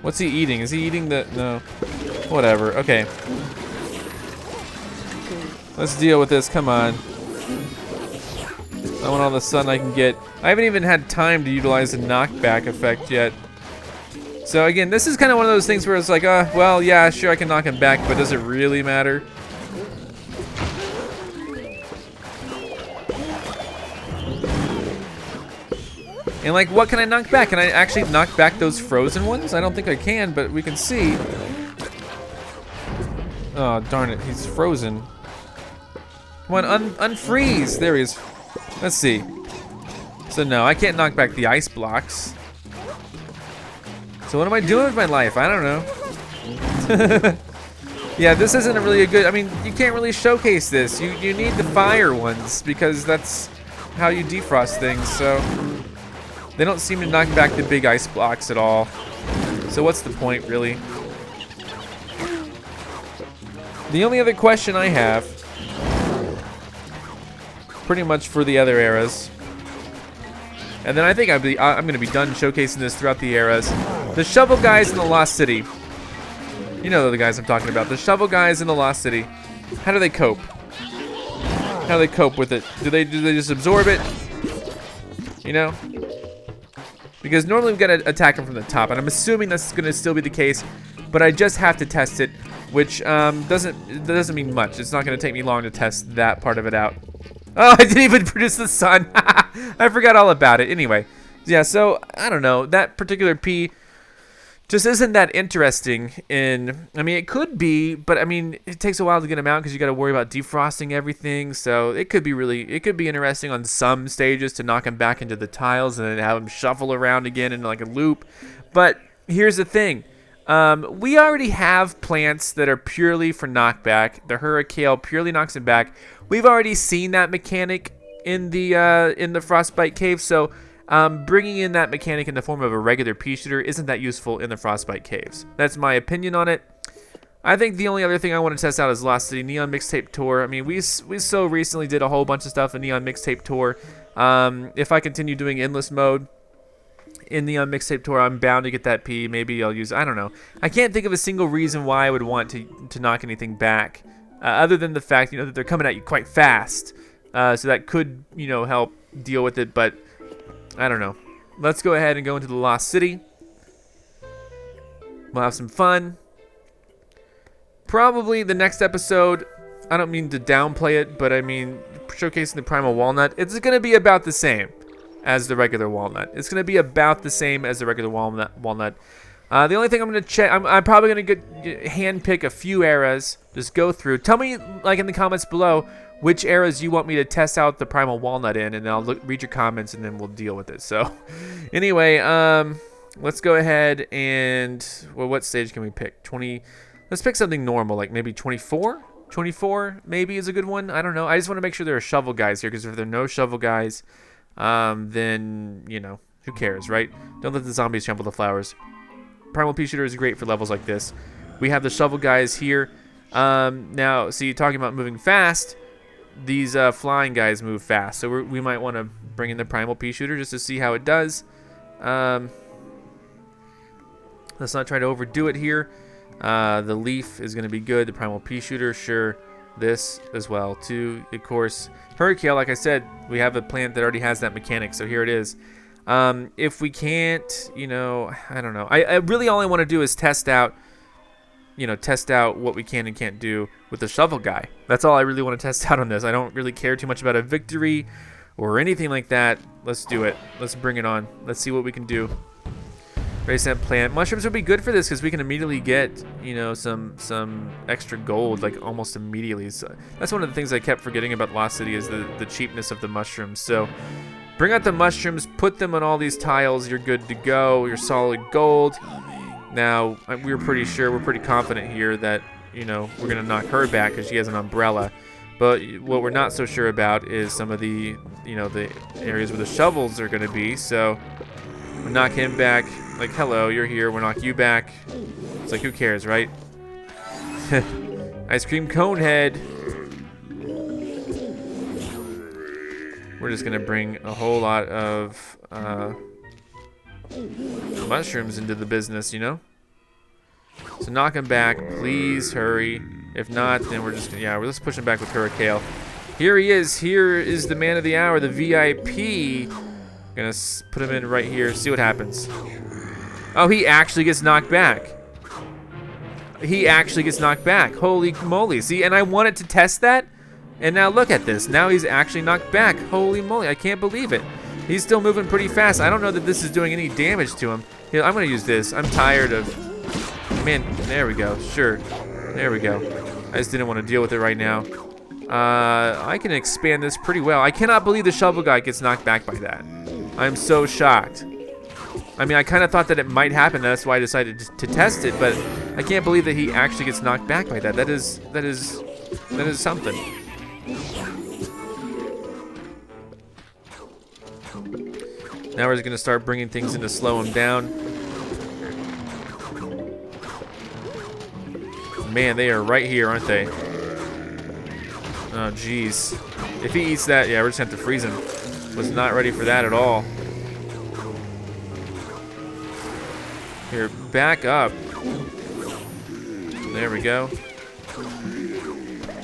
What's he eating? Is he eating the... No. Whatever. Okay. Let's deal with this. Come on. I want all the sun I can get. I haven't even had time to utilize the knockback effect yet. So again, this is kind of one of those things where it's like, well, yeah, sure, I can knock him back, but does it really matter? And like, what can I knock back? Can I actually knock back those frozen ones? I don't think I can, but we can see. Oh, darn it, he's frozen. Come on, unfreeze. There he is. Let's see. So no, I can't knock back the ice blocks. So what am I doing with my life? I don't know. Yeah, this isn't really a good, I mean, you can't really showcase this. You need the fire ones because that's how you defrost things, so. They don't seem to knock back the big ice blocks at all. So what's the point, really? The only other question I have, pretty much for the other eras, and then I think I'm going to be done showcasing this throughout the eras. The shovel guys in the Lost City. You know the guys I'm talking about. The shovel guys in the Lost City. How do they cope? How do they cope with it? Do they just absorb it? You know? Because normally we've got to attack them from the top, and I'm assuming that's going to still be the case, but I just have to test it, which doesn't mean much. It's not going to take me long to test that part of it out. Oh, I didn't even produce the sun. I forgot all about it. Anyway, yeah, so I don't know. That particular P just isn't that interesting in, I mean, it could be, but I mean, it takes a while to get them out because you got to worry about defrosting everything. So it could be interesting on some stages to knock them back into the tiles and then have them shuffle around again in like a loop. But here's the thing. We already have plants that are purely for knockback. The Hurricane purely knocks it back. We've already seen that mechanic in the Frostbite Cave, so bringing in that mechanic in the form of a regular Peashooter isn't that useful in the Frostbite Caves. That's my opinion on it. I think the only other thing I want to test out is Lost City Neon Mixtape Tour. I mean, we so recently did a whole bunch of stuff in Neon Mixtape Tour. If I continue doing Endless Mode in Neon Mixtape Tour, I'm bound to get that P. Maybe I'll use, I don't know. I can't think of a single reason why I would want to knock anything back, other than the fact, that they're coming at you quite fast. So that could, help deal with it, but I don't know. Let's go ahead and go into the Lost City. We'll have some fun. Probably the next episode, I don't mean to downplay it, but I mean showcasing the Primal Walnut. It's going to be about the same as the regular Walnut. It's going to be about the same as the regular Walnut. The only thing I'm going to check, I'm probably going to hand pick a few eras, just go through. Tell me, like in the comments below, which eras you want me to test out the Primal Walnut in, and then I'll read your comments, and then we'll deal with it. So, anyway, let's go ahead and, well, what stage can we pick? 20, let's pick something normal, like maybe 24? 24 maybe is a good one. I don't know. I just want to make sure there are shovel guys here, because if there are no shovel guys, then, who cares, right? Don't let the zombies trample the flowers. Primal Peashooter is great for levels like this. We have the shovel guys here. Now, so you're talking about moving fast. These flying guys move fast, so we might want to bring in the Primal Peashooter just to see how it does. Let's not try to overdo it here. The leaf is going to be good. The Primal Peashooter, sure. This as well, too. Of course, Hurricane, like I said, we have a plant that already has that mechanic, so here it is. If we can't, you know, I don't know. I really all I want to do is test out what we can and can't do with the shovel guy. That's all I really want to test out on this. I don't really care too much about a victory or anything like that. Let's do it. Let's bring it on. Let's see what we can do. Raise that plant. Mushrooms would be good for this because we can immediately get, you know, some extra gold, like almost immediately. So that's one of the things I kept forgetting about Lost City is the cheapness of the mushrooms. So bring out the mushrooms, put them on all these tiles. You're good to go. You're solid gold. Now, we're pretty sure, we're pretty confident here that, you know, we're going to knock her back because she has an umbrella. But what we're not so sure about is some of the, you know, the areas where the shovels are going to be. So we'll knock him back. Like, hello, you're here. We'll knock you back. It's like, who cares, right? Ice cream cone head. We're just going to bring a whole lot of mushrooms into the business, you know? So knock him back. Please hurry. If not, then we're just, yeah, let's push him back with Hurricane. Here he is. Here is the man of the hour, the VIP. Gonna put him in right here. See what happens. Oh, he actually gets knocked back. He actually gets knocked back. Holy moly. See, and I wanted to test that. And now look at this. Now he's actually knocked back. Holy moly. I can't believe it. He's still moving pretty fast. I don't know that this is doing any damage to him. Here, I'm going to use this. I'm tired of... Man, there we go. Sure. There we go. I just didn't want to deal with it right now. I can expand this pretty well. I cannot believe the shovel guy gets knocked back by that. I'm so shocked. I mean, I kind of thought that it might happen. That's why I decided to test it. But I can't believe that he actually gets knocked back by that. That is something. Now we're just going to start bringing things in to slow him down. Man, they are right here, aren't they? Oh, jeez. If he eats that, yeah, we're just going to have to freeze him. Was not ready for that at all. Here, back up. There we go.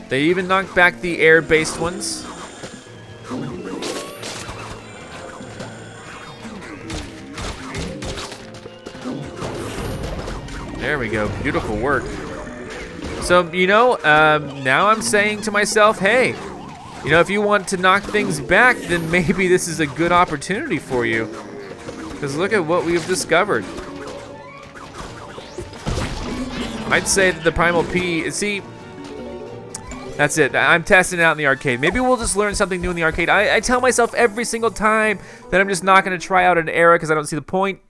They even knocked back the air-based ones. There we go. Beautiful work. So, you know, now I'm saying to myself, hey, you know, if you want to knock things back, then maybe this is a good opportunity for you. Because look at what we've discovered. I'd say that the Primal P, see, that's it. I'm testing it out in the arcade. Maybe we'll just learn something new in the arcade. I tell myself every single time that I'm just not going to try out an era because I don't see the point.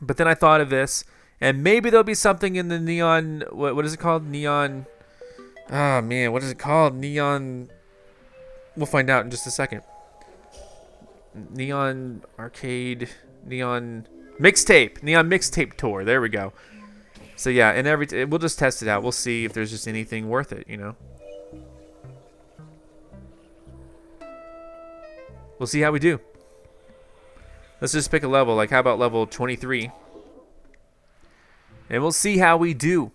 But then I thought of this. And maybe there'll be something in the neon, what is it called? Neon, oh man, what is it called? Neon, we'll find out in just a second. Neon arcade, neon mixtape tour, there we go. So yeah, and we'll just test it out. We'll see if there's just anything worth it, you know. We'll see how we do. Let's just pick a level, like how about level 23? And we'll see how we do.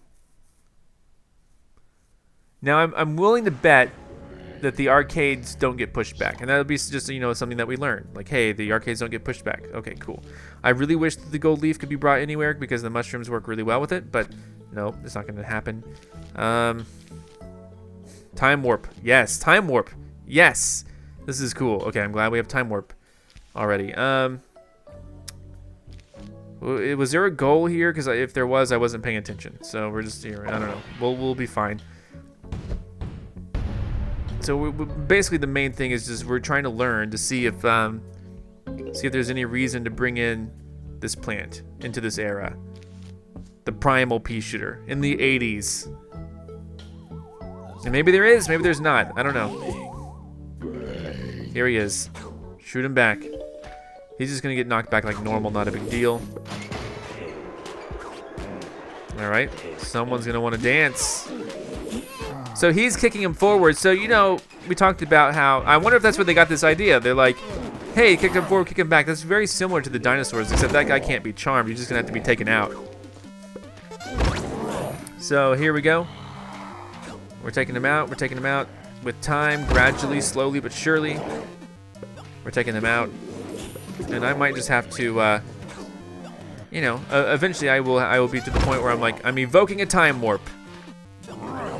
Now, I'm willing to bet that the arcades don't get pushed back. And that'll be just, you know, something that we learn. Like, hey, the arcades don't get pushed back. Okay, cool. I really wish that the gold leaf could be brought anywhere because the mushrooms work really well with it. But, no, it's not going to happen. Time warp. Yes, time warp. Yes. This is cool. Okay, I'm glad we have time warp already. Was there a goal here? Because if there was, I wasn't paying attention. So we're just here. I don't know. We'll be fine. So basically, the main thing is just we're trying to learn to see if there's any reason to bring in this plant into this era. The Primal Peashooter in the 80s. And maybe there is. Maybe there's not. I don't know. Here he is. Shoot him back. He's just going to get knocked back like normal, not a big deal. All right, someone's gonna want to dance. So he's kicking him forward. So, you know, we talked about how, I wonder if that's where they got this idea. They're like, hey, kick him forward, kick him back. That's very similar to the dinosaurs, except that guy can't be charmed. He's just gonna have to be taken out. So here we go. We're taking him out. We're taking him out with time, gradually, slowly but surely. We're taking him out. And I might just have to, you know, eventually I will be to the point where I'm like, I'm evoking a time warp.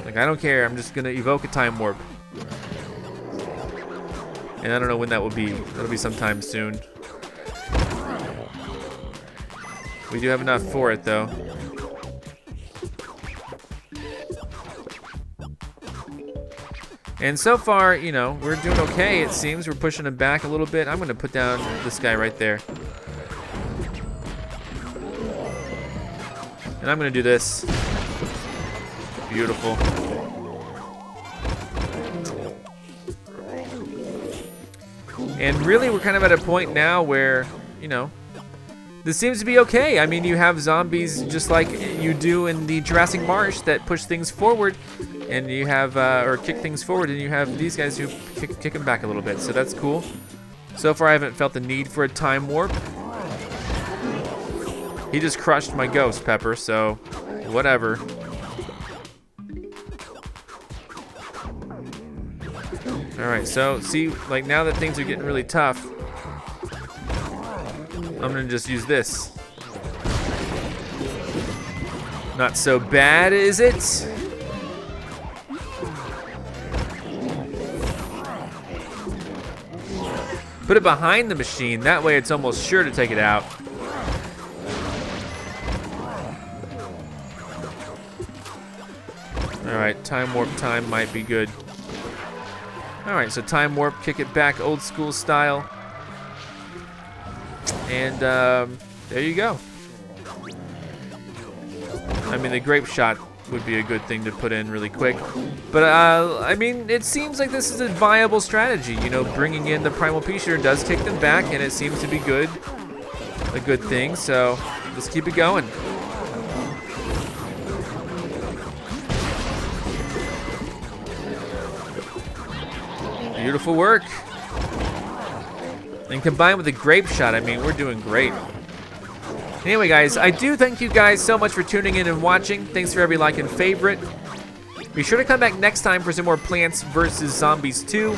Like, I don't care. I'm just gonna evoke a time warp. And I don't know when that will be. That'll be sometime soon. We do have enough for it, though. And so far, you know, we're doing okay, it seems. We're pushing him back a little bit. I'm going to put down this guy right there. And I'm going to do this. Beautiful. And really, we're kind of at a point now where, you know, this seems to be okay. I mean, you have zombies just like you do in the Jurassic Marsh that push things forward, and you have, or kick things forward, and you have these guys who kick them back a little bit. So that's cool. So far, I haven't felt the need for a time warp. He just crushed my ghost, Pepper, so whatever. All right, so see, like now that things are getting really tough, I'm gonna just use this. Not so bad, is it? Put it behind the machine, that way it's almost sure to take it out. All right, time warp time might be good. All right, so time warp, kick it back old school style. And there you go. I mean, the grape shot would be a good thing to put in really quick. But I mean, it seems like this is a viable strategy. You know, bringing in the Primal Peashooter does kick them back, and it seems to be good. A good thing, so let's keep it going. Beautiful work. And combined with the grape shot, I mean, we're doing great. Anyway, guys, I do thank you guys so much for tuning in and watching. Thanks for every like and favorite. Be sure to come back next time for some more Plants vs. Zombies 2.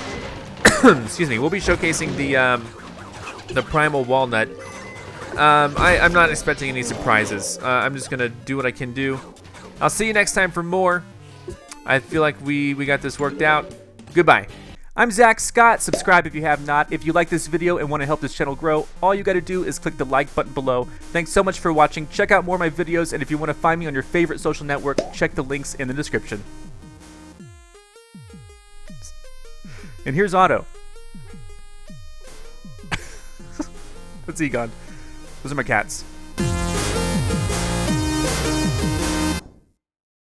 Excuse me. We'll be showcasing the Primal Walnut. I'm not expecting any surprises. I'm just going to do what I can do. I'll see you next time for more. I feel like we got this worked out. Goodbye. I'm Zach Scott. Subscribe if you have not. If you like this video and want to help this channel grow, all you got to do is click the like button below. Thanks so much for watching. Check out more of my videos, and if you want to find me on your favorite social network, check the links in the description. And here's Otto. What's he gone? Those are my cats.